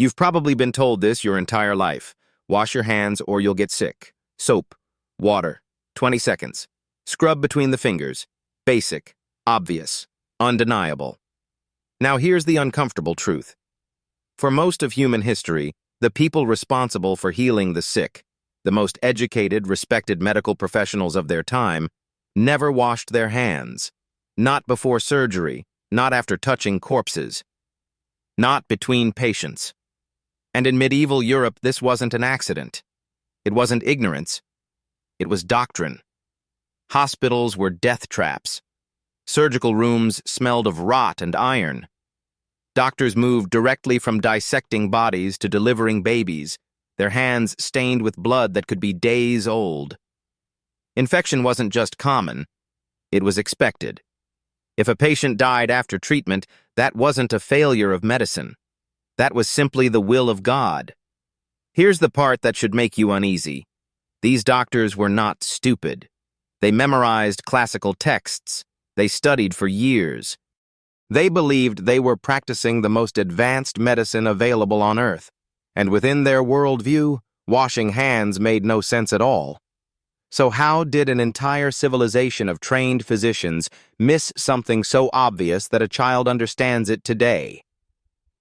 You've probably been told this your entire life. Wash your hands or you'll get sick. Soap. Water. 20 seconds. Scrub between the fingers. Basic. Obvious. Undeniable. Now here's the uncomfortable truth. For most of human history, the people responsible for healing the sick, the most educated, respected medical professionals of their time, never washed their hands. Not before surgery, not after touching corpses, not between patients. And in medieval Europe, this wasn't an accident. It wasn't ignorance. It was doctrine. Hospitals were death traps. Surgical rooms smelled of rot and iron. Doctors moved directly from dissecting bodies to delivering babies, their hands stained with blood that could be days old. Infection wasn't just common, it was expected. If a patient died after treatment, that wasn't a failure of medicine. That was simply the will of God. Here's the part that should make you uneasy. These doctors were not stupid. They memorized classical texts. They studied for years. They believed they were practicing the most advanced medicine available on Earth, and within their worldview, washing hands made no sense at all. So how did an entire civilization of trained physicians miss something so obvious that a child understands it today?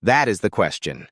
That is the question.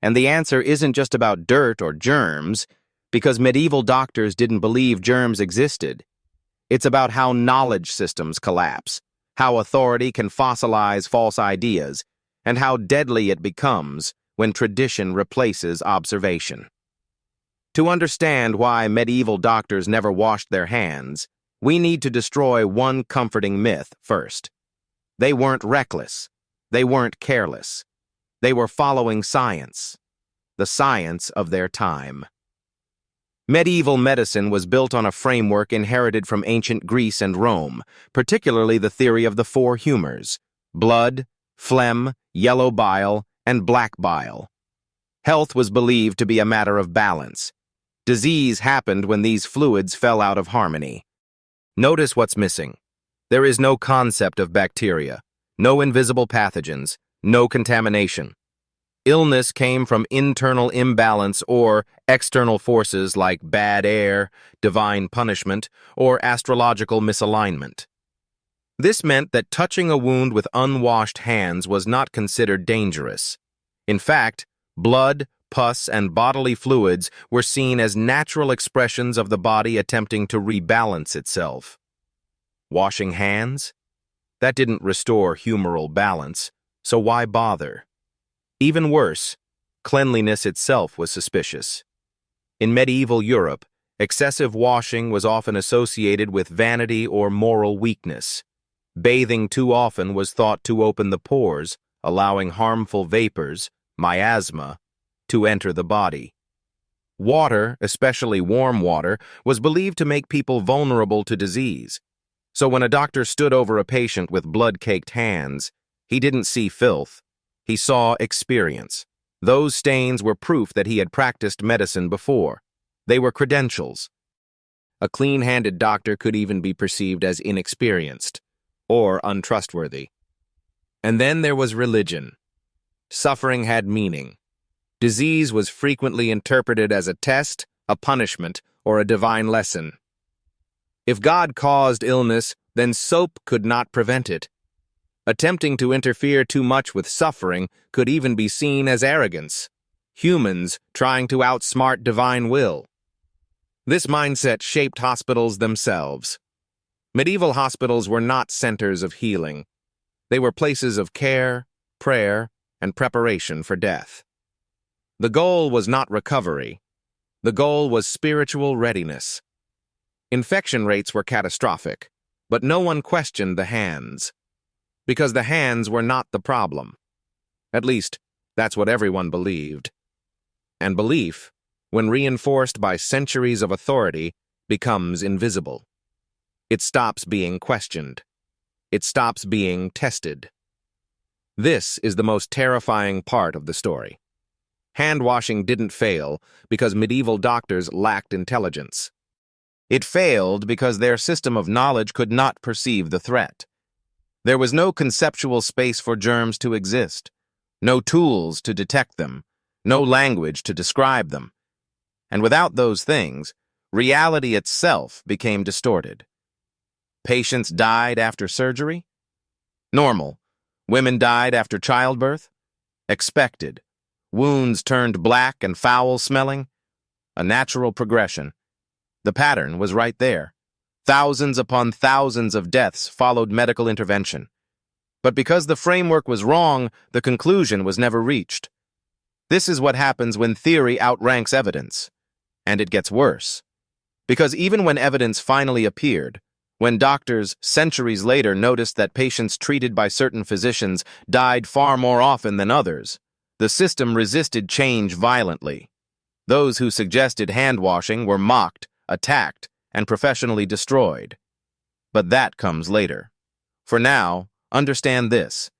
And the answer isn't just about dirt or germs, because medieval doctors didn't believe germs existed. It's about how knowledge systems collapse, how authority can fossilize false ideas, and how deadly it becomes when tradition replaces observation. To understand why medieval doctors never washed their hands, we need to destroy one comforting myth first. They weren't reckless. They weren't careless. They were following science, the science of their time. Medieval medicine was built on a framework inherited from ancient Greece and Rome, particularly the theory of the four humors: blood, phlegm, yellow bile, and black bile. Health was believed to be a matter of balance. Disease happened when these fluids fell out of harmony. Notice what's missing. There is no concept of bacteria, no invisible pathogens, no contamination. Illness came from internal imbalance or external forces like bad air, divine punishment, or astrological misalignment. This meant that touching a wound with unwashed hands was not considered dangerous. In fact, blood, pus, and bodily fluids were seen as natural expressions of the body attempting to rebalance itself. Washing hands? That didn't restore humoral balance, so why bother? Even worse, cleanliness itself was suspicious. In medieval Europe, excessive washing was often associated with vanity or moral weakness. Bathing too often was thought to open the pores, allowing harmful vapors, miasma, to enter the body. Water, especially warm water, was believed to make people vulnerable to disease. So when a doctor stood over a patient with blood-caked hands, he didn't see filth. He saw experience. Those stains were proof that he had practiced medicine before. They were credentials. A clean-handed doctor could even be perceived as inexperienced or untrustworthy. And then there was religion. Suffering had meaning. Disease was frequently interpreted as a test, a punishment, or a divine lesson. If God caused illness, then soap could not prevent it. Attempting to interfere too much with suffering could even be seen as arrogance. Humans trying to outsmart divine will. This mindset shaped hospitals themselves. Medieval hospitals were not centers of healing. They were places of care, prayer, and preparation for death. The goal was not recovery. The goal was spiritual readiness. Infection rates were catastrophic, but no one questioned the hands. Because the hands were not the problem. At least, that's what everyone believed. And belief, when reinforced by centuries of authority, becomes invisible. It stops being questioned. It stops being tested. This is the most terrifying part of the story. Hand washing didn't fail because medieval doctors lacked intelligence. It failed because their system of knowledge could not perceive the threat. There was no conceptual space for germs to exist, no tools to detect them, no language to describe them. And without those things, reality itself became distorted. Patients died after surgery? Normal. Women died after childbirth? Expected. Wounds turned black and foul-smelling? A natural progression. The pattern was right there. Thousands upon thousands of deaths followed medical intervention. But because the framework was wrong, the conclusion was never reached. This is what happens when theory outranks evidence. And it gets worse. Because even when evidence finally appeared, when doctors centuries later noticed that patients treated by certain physicians died far more often than others, the system resisted change violently. Those who suggested hand-washing were mocked, attacked, and professionally destroyed. But that comes later. For now, understand this.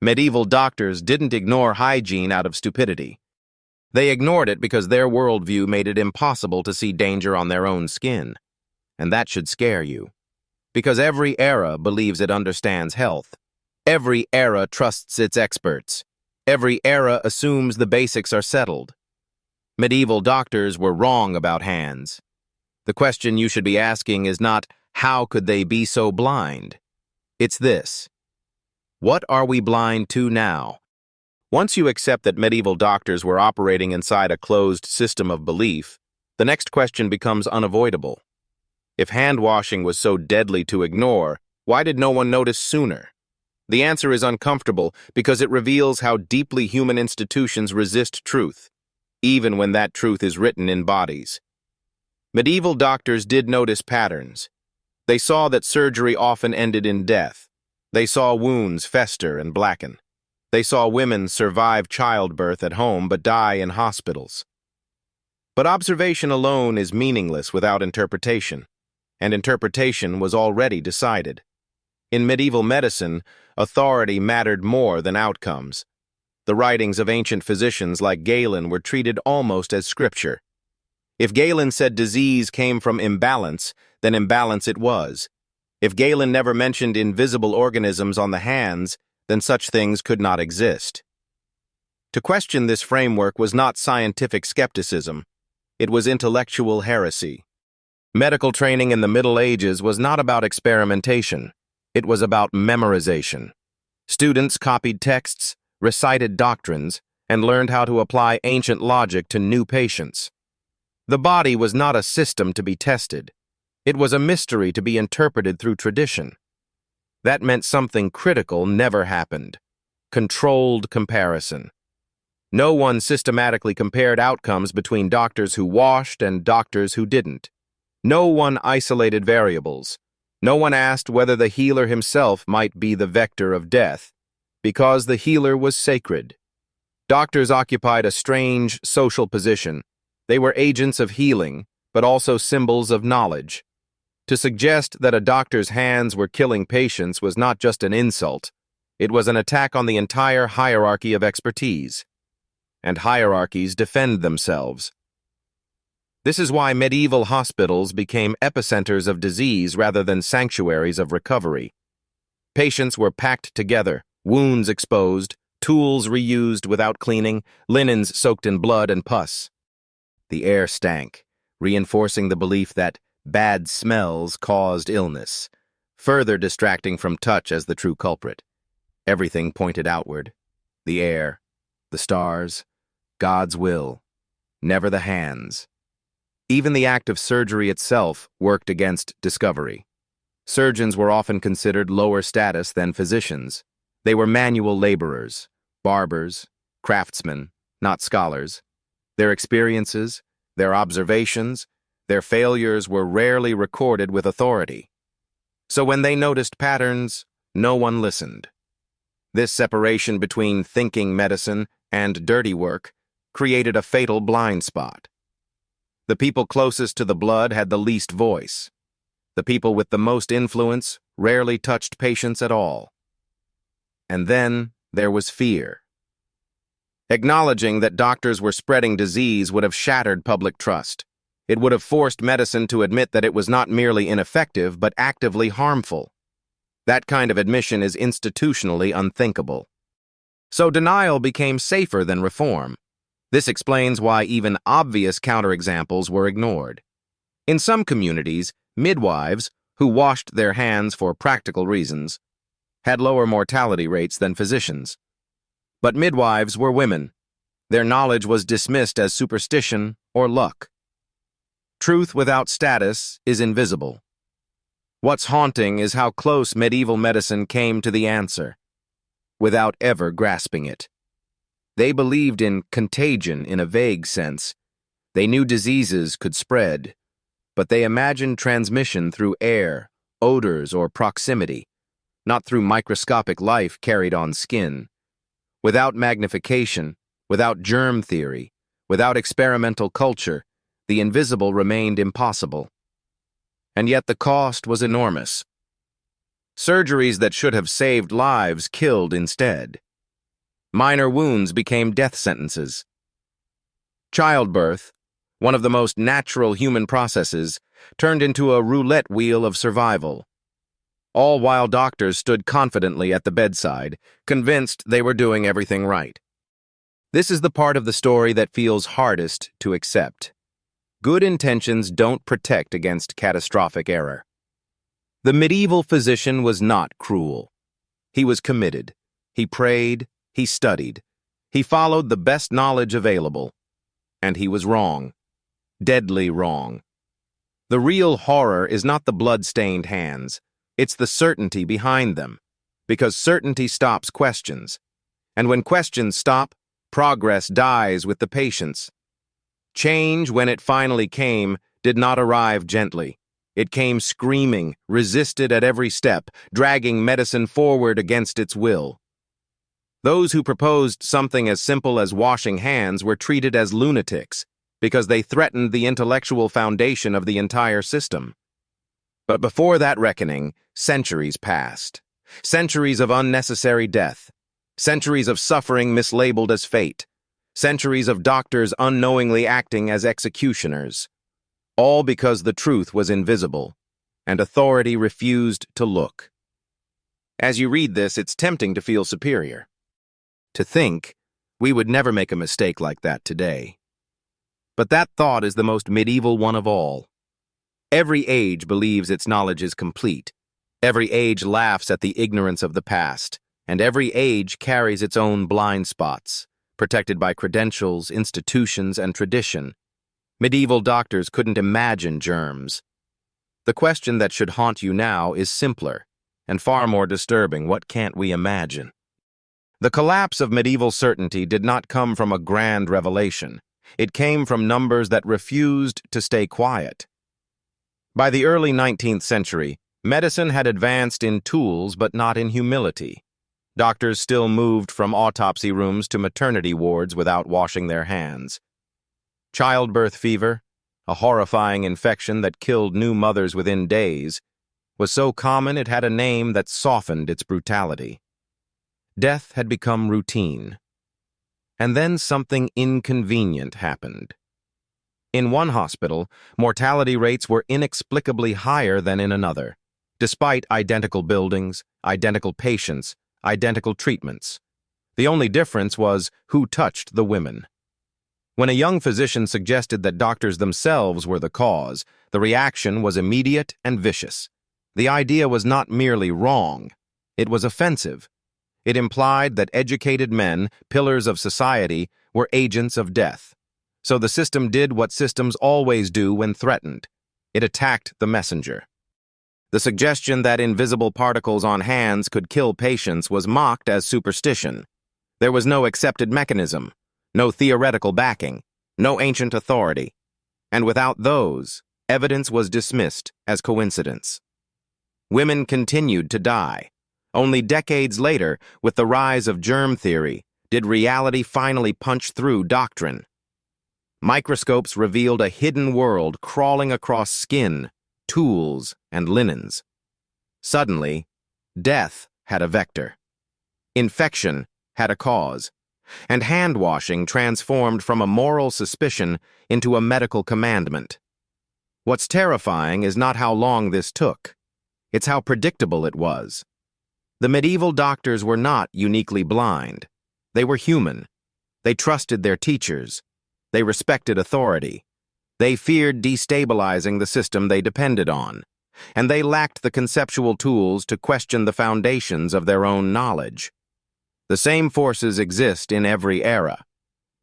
Medieval doctors didn't ignore hygiene out of stupidity. They ignored it because their worldview made it impossible to see danger on their own skin. And that should scare you. Because every era believes it understands health. Every era trusts its experts. Every era assumes the basics are settled. Medieval doctors were wrong about hands. The question you should be asking is not, how could they be so blind? It's this. What are we blind to now? Once you accept that medieval doctors were operating inside a closed system of belief, the next question becomes unavoidable. If hand-washing was so deadly to ignore, why did no one notice sooner? The answer is uncomfortable because it reveals how deeply human institutions resist truth, even when that truth is written in bodies. Medieval doctors did notice patterns. They saw that surgery often ended in death. They saw wounds fester and blacken. They saw women survive childbirth at home but die in hospitals. But observation alone is meaningless without interpretation, and interpretation was already decided. In medieval medicine, authority mattered more than outcomes. The writings of ancient physicians like Galen were treated almost as scripture. If Galen said disease came from imbalance, then imbalance it was. If Galen never mentioned invisible organisms on the hands, then such things could not exist. To question this framework was not scientific skepticism. It was intellectual heresy. Medical training in the Middle Ages was not about experimentation. It was about memorization. Students copied texts, recited doctrines, and learned how to apply ancient logic to new patients. The body was not a system to be tested. It was a mystery to be interpreted through tradition. That meant something critical never happened. Controlled comparison. No one systematically compared outcomes between doctors who washed and doctors who didn't. No one isolated variables. No one asked whether the healer himself might be the vector of death, because the healer was sacred. Doctors occupied a strange social position. They were agents of healing, but also symbols of knowledge. To suggest that a doctor's hands were killing patients was not just an insult. It was an attack on the entire hierarchy of expertise. And hierarchies defend themselves. This is why medieval hospitals became epicenters of disease rather than sanctuaries of recovery. Patients were packed together, wounds exposed, tools reused without cleaning, linens soaked in blood and pus. The air stank, reinforcing the belief that bad smells caused illness, further distracting from touch as the true culprit. Everything pointed outward. The air, the stars, God's will, never the hands. Even the act of surgery itself worked against discovery. Surgeons were often considered lower status than physicians. They were manual laborers, barbers, craftsmen, not scholars. Their experiences, their observations, their failures were rarely recorded with authority. So when they noticed patterns, no one listened. This separation between thinking medicine and dirty work created a fatal blind spot. The people closest to the blood had the least voice. The people with the most influence rarely touched patients at all. And then there was fear. Acknowledging that doctors were spreading disease would have shattered public trust. It would have forced medicine to admit that it was not merely ineffective, but actively harmful. That kind of admission is institutionally unthinkable. So denial became safer than reform. This explains why even obvious counterexamples were ignored. In some communities, midwives, who washed their hands for practical reasons, had lower mortality rates than physicians. But midwives were women. Their knowledge was dismissed as superstition or luck. Truth without status is invisible. What's haunting is how close medieval medicine came to the answer, without ever grasping it. They believed in contagion in a vague sense. They knew diseases could spread, but they imagined transmission through air, odors, or proximity, not through microscopic life carried on skin. Without magnification, without germ theory, without experimental culture, the invisible remained impossible. And yet the cost was enormous. Surgeries that should have saved lives killed instead. Minor wounds became death sentences. Childbirth, one of the most natural human processes, turned into a roulette wheel of survival. All while doctors stood confidently at the bedside, convinced they were doing everything right. This is the part of the story that feels hardest to accept. Good intentions don't protect against catastrophic error. The medieval physician was not cruel. He was committed. He prayed. He studied. He followed the best knowledge available. And he was wrong. Deadly wrong. The real horror is not the blood-stained hands. It's the certainty behind them. Because certainty stops questions. And when questions stop, progress dies with the patients. Change, when it finally came, did not arrive gently. It came screaming, resisted at every step, dragging medicine forward against its will. Those who proposed something as simple as washing hands were treated as lunatics because they threatened the intellectual foundation of the entire system. But before that reckoning, centuries passed. Centuries of unnecessary death. Centuries of suffering mislabeled as fate. Centuries of doctors unknowingly acting as executioners. All because the truth was invisible, and authority refused to look. As you read this, it's tempting to feel superior. To think, we would never make a mistake like that today. But that thought is the most medieval one of all. Every age believes its knowledge is complete. Every age laughs at the ignorance of the past, and every age carries its own blind spots, protected by credentials, institutions, and tradition. Medieval doctors couldn't imagine germs. The question that should haunt you now is simpler, and far more disturbing. What can't we imagine? The collapse of medieval certainty did not come from a grand revelation. It came from numbers that refused to stay quiet. By the early 19th century, medicine had advanced in tools but not in humility. Doctors still moved from autopsy rooms to maternity wards without washing their hands. Childbirth fever, a horrifying infection that killed new mothers within days, was so common it had a name that softened its brutality. Death had become routine. And then something inconvenient happened. In one hospital, mortality rates were inexplicably higher than in another, despite identical buildings, identical patients, identical treatments. The only difference was who touched the women. When a young physician suggested that doctors themselves were the cause, the reaction was immediate and vicious. The idea was not merely wrong, it was offensive. It implied that educated men, pillars of society, were agents of death. So the system did what systems always do when threatened. It attacked the messenger. The suggestion that invisible particles on hands could kill patients was mocked as superstition. There was no accepted mechanism, no theoretical backing, no ancient authority. And without those, evidence was dismissed as coincidence. Women continued to die. Only decades later, with the rise of germ theory, did reality finally punch through doctrine. Microscopes revealed a hidden world crawling across skin, tools, and linens. Suddenly, death had a vector. Infection had a cause. And hand-washing transformed from a moral suspicion into a medical commandment. What's terrifying is not how long this took. It's how predictable it was. The medieval doctors were not uniquely blind. They were human. They trusted their teachers. They respected authority. They feared destabilizing the system they depended on. And they lacked the conceptual tools to question the foundations of their own knowledge. The same forces exist in every era.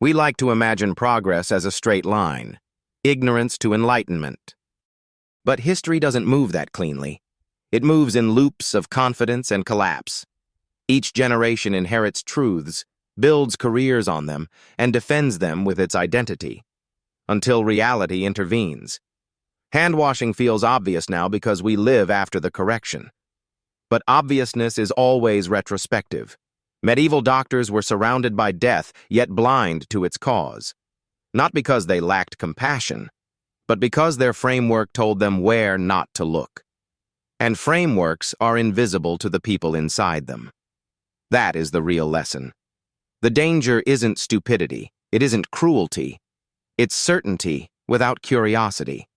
We like to imagine progress as a straight line, ignorance to enlightenment. But history doesn't move that cleanly. It moves in loops of confidence and collapse. Each generation inherits truths, builds careers on them, and defends them with its identity, until reality intervenes. Hand-washing feels obvious now because we live after the correction. But obviousness is always retrospective. Medieval doctors were surrounded by death, yet blind to its cause. Not because they lacked compassion, but because their framework told them where not to look. And frameworks are invisible to the people inside them. That is the real lesson. The danger isn't stupidity, it isn't cruelty. It's certainty without curiosity.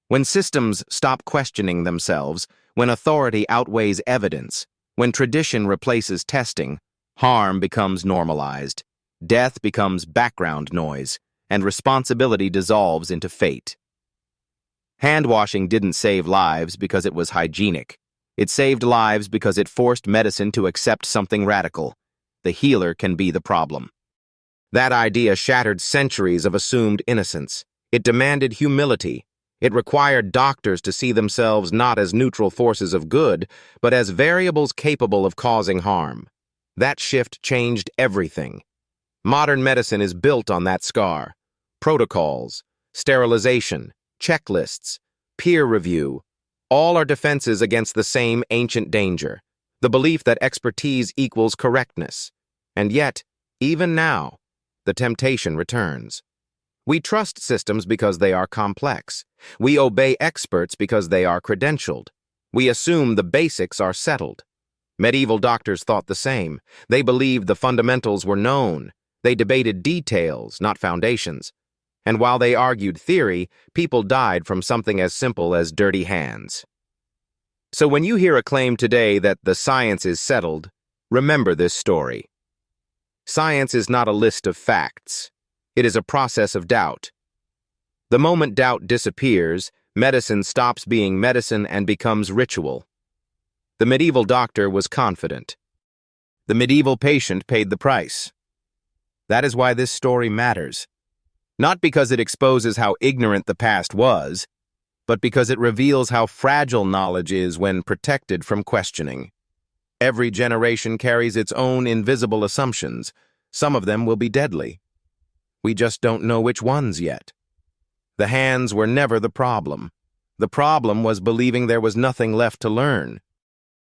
When systems stop questioning themselves, when authority outweighs evidence, when tradition replaces testing, harm becomes normalized, death becomes background noise, and responsibility dissolves into fate. Hand-washing didn't save lives because it was hygienic. It saved lives because it forced medicine to accept something radical. The healer can be the problem. That idea shattered centuries of assumed innocence. It demanded humility. It required doctors to see themselves not as neutral forces of good, but as variables capable of causing harm. That shift changed everything. Modern medicine is built on that scar. Protocols, sterilization, checklists, peer review, all are defenses against the same ancient danger, the belief that expertise equals correctness. And yet, even now, the temptation returns. We trust systems because they are complex. We obey experts because they are credentialed. We assume the basics are settled. Medieval doctors thought the same. They believed the fundamentals were known. They debated details, not foundations. And while they argued theory, people died from something as simple as dirty hands. So when you hear a claim today that the science is settled, remember this story. Science is not a list of facts. It is a process of doubt. The moment doubt disappears, medicine stops being medicine and becomes ritual. The medieval doctor was confident. The medieval patient paid the price. That is why this story matters. Not because it exposes how ignorant the past was, but because it reveals how fragile knowledge is when protected from questioning. Every generation carries its own invisible assumptions. Some of them will be deadly. We just don't know which ones yet. The hands were never the problem. The problem was believing there was nothing left to learn.